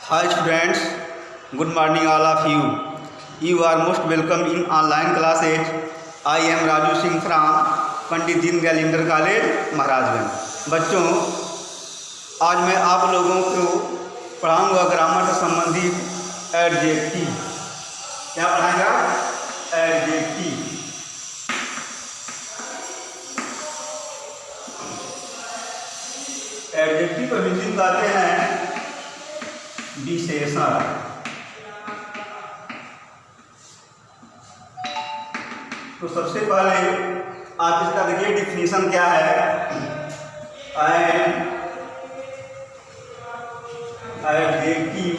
Hi students, good morning all of you. You are most welcome in online classes. I am Raju Singh from Pandit Deendayal inter college Maharajganj. बच्चों, आज मैं आप लोगों को पढ़ाऊंगा ग्रामर से संबंधित एडजेक्टिव। क्या पढ़ाएगा? एडजेक्टिव। एडजेक्टिव को हिंदी में कहते हैं विशेषण। तो सबसे पहले आप इसका देखिए डिफिनीशन क्या है। An adjective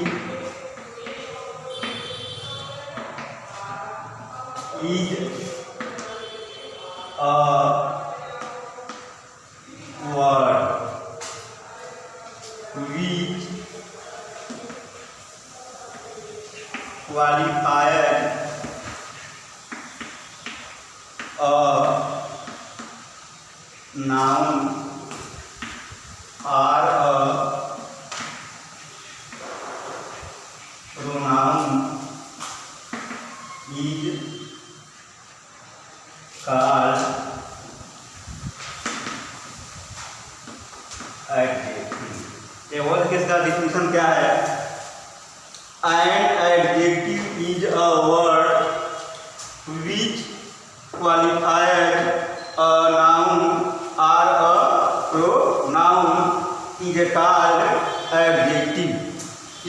is a word which qualifies a noun or a pronoun is called adjective। ये और किसका डिफिनीशन क्या है? An adjective is a word which qualified a noun or a pronoun is called adjective.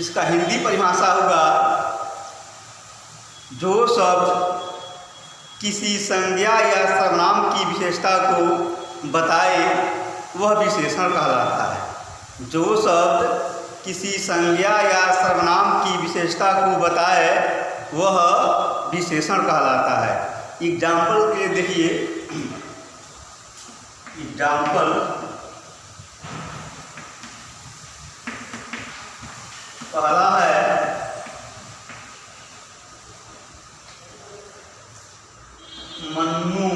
इसका हिंदी परिभाषा होगा, जो शब्द किसी संज्ञा या सर्वनाम की विशेषता को बताए वह विशेषण कहलाता है। जो शब्द किसी संज्ञा या सर्वनाम की विशेषता को बताए वह विशेषण कहलाता है। एग्जाम्पल के देखिए, एग्जाम्पल पहला है Mannu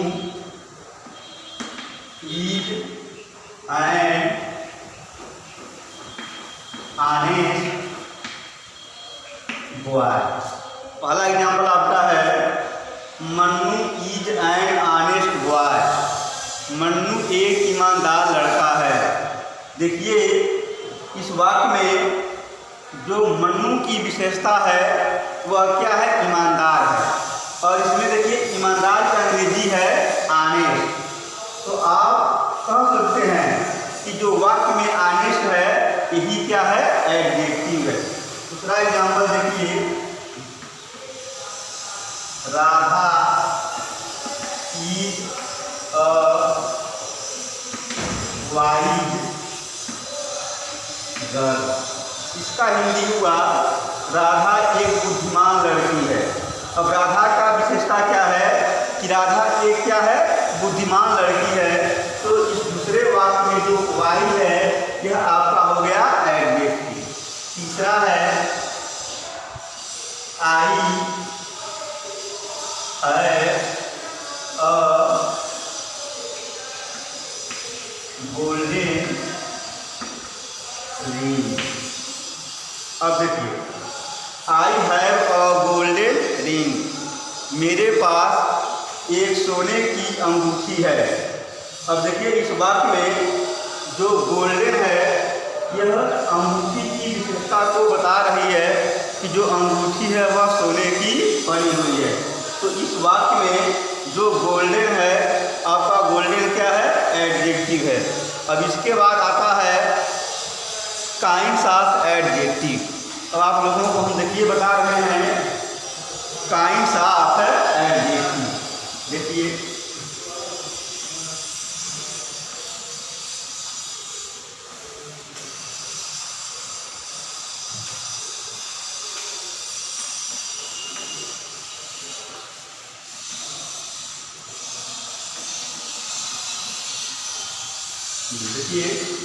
is an honest boy. पहला एग्जाम्पल आपका है Mannu is an honest boy. Mannu एक ईमानदार लड़का है। देखिए, इस वाक्य में जो मन्नू की विशेषता है वह क्या है? ईमानदार है। और इसमें देखिए ईमानदार की अंग्रेजी है ऑनेस्ट। तो आप कह सकते हैं कि जो वाक्य में ऑनेस्ट है यही क्या है? एडजेक्टिव है। दूसरा एग्जाम्पल देखिए, Radha is a wise girl. इसका हिंदी हुआ राधा एक बुद्धिमान लड़की है। अब राधा का विशेषता क्या है कि राधा एक क्या है? बुद्धिमान लड़की है। तो इस दूसरे वाक्य में जो वाई है यह आपका हो गया एडजेक्टिव। तीसरा है आई है गोल्डन रिंग। अब देखिए, I have a golden ring. मेरे पास एक सोने की अंगूठी है। अब देखिए, इस वाक्य में जो गोल्डन है यह अंगूठी की विशेषता को बता रही है कि जो अंगूठी है वह सोने की बनी हुई है। तो इस वाक्य में जो गोल्डन है आपका गोल्डन क्या है? एडजेक्टिव है। अब इसके बाद आता है काइंड्स ऑफ एडजेक्टिव। अब आप लोगों को हम देखिए बता रहे हैं काइंड्स ऑफ एडजेक्टिव। देखिए,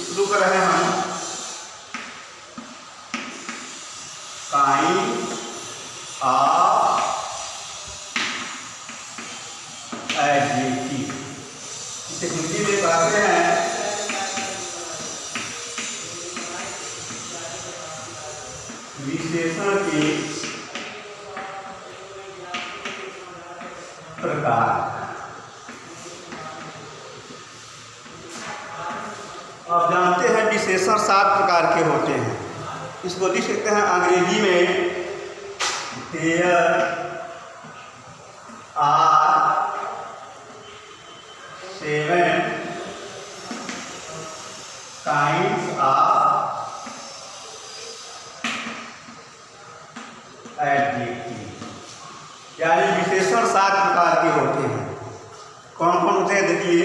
शुरू कर रहे हैं हम काइंड ऑफ एडजेक्टिव। इसे हिंदी में कहते हैं विशेषण के प्रकार। आप जानते हैं विशेषण 7 प्रकार के होते हैं। इसको लिख सकते हैं अंग्रेजी में there are 7 kinds of adjective, यानी विशेषण 7 प्रकार के होते हैं। कौन कौन होते हैं देखिए।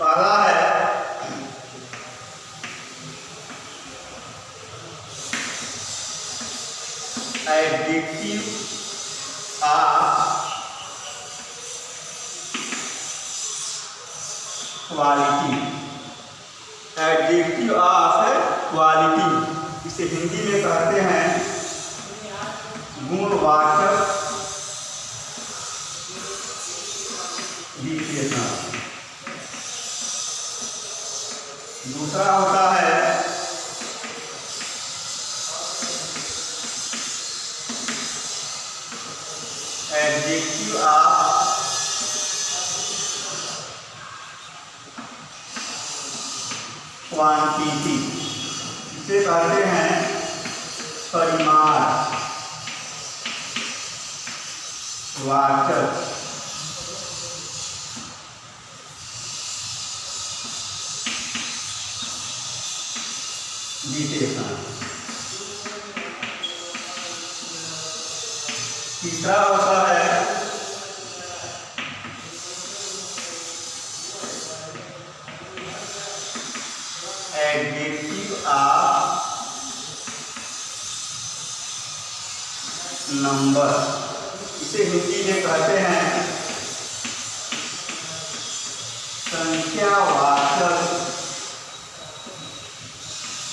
पहला है adjective of quality. Adjective of quality, इसे हिंदी में कहते हैं गुणवाचक विशेषण। दूसरा होता है एडजेक्टिव ऑफ क्वांटिटी, इसे कहते हैं परिमाण वाचक विशेषण। तीसरा होता है एडजेक्टिव ऑफ नंबर, इसे हिंदी में कहते हैं संख्यावाचक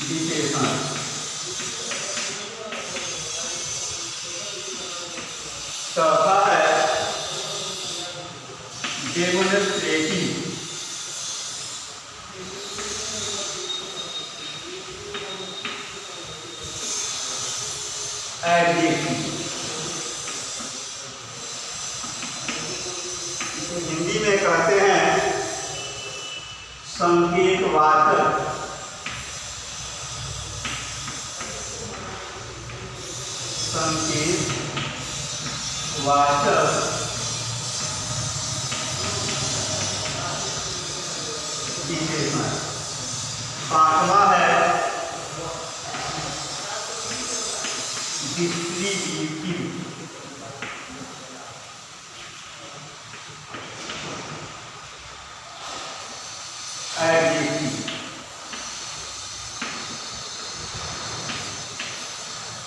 विशेषण। चौथा है डेमोन्स्ट्रेटिव एडजेक्टिव, इसे हिंदी में कहते हैं संकेतवाचक विशेषण। पांचवा है डिस्ट्रीब्यूटिव एडजेक्टिव,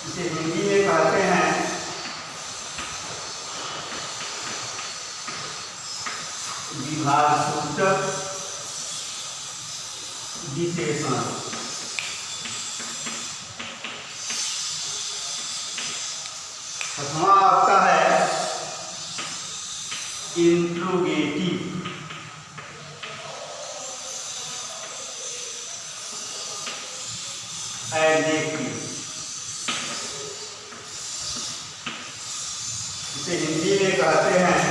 इसे हिंदी में कहते हैं विभागसूचक विशेषण। छठवां आपका है इंट्रोगेटिव एडजेक्टिव, इसे हिंदी में कहते हैं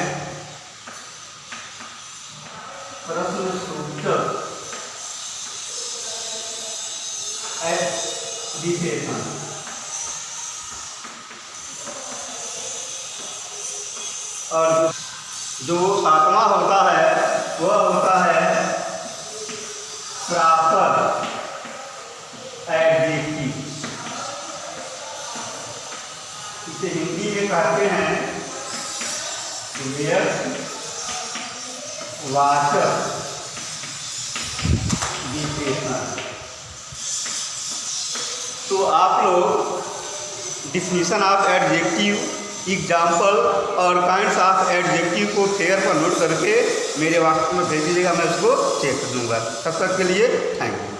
प्रश्नसूचक विशेषण। और जो सातवां होता है वह होता है प्रॉपर एडजेक्टिव, इसे हिंदी में कहते हैं वाचक विशेषण। तो आप लोग डिफिनीशन ऑफ एडजेक्टिव, एग्जाम्पल और काइंड्स ऑफ एडजेक्टिव को फेयर पर नोट करके मेरे व्हाट्सएप में भेज दीजिएगा, मैं उसको चेक कर दूँगा। तब तक के लिए थैंक यू।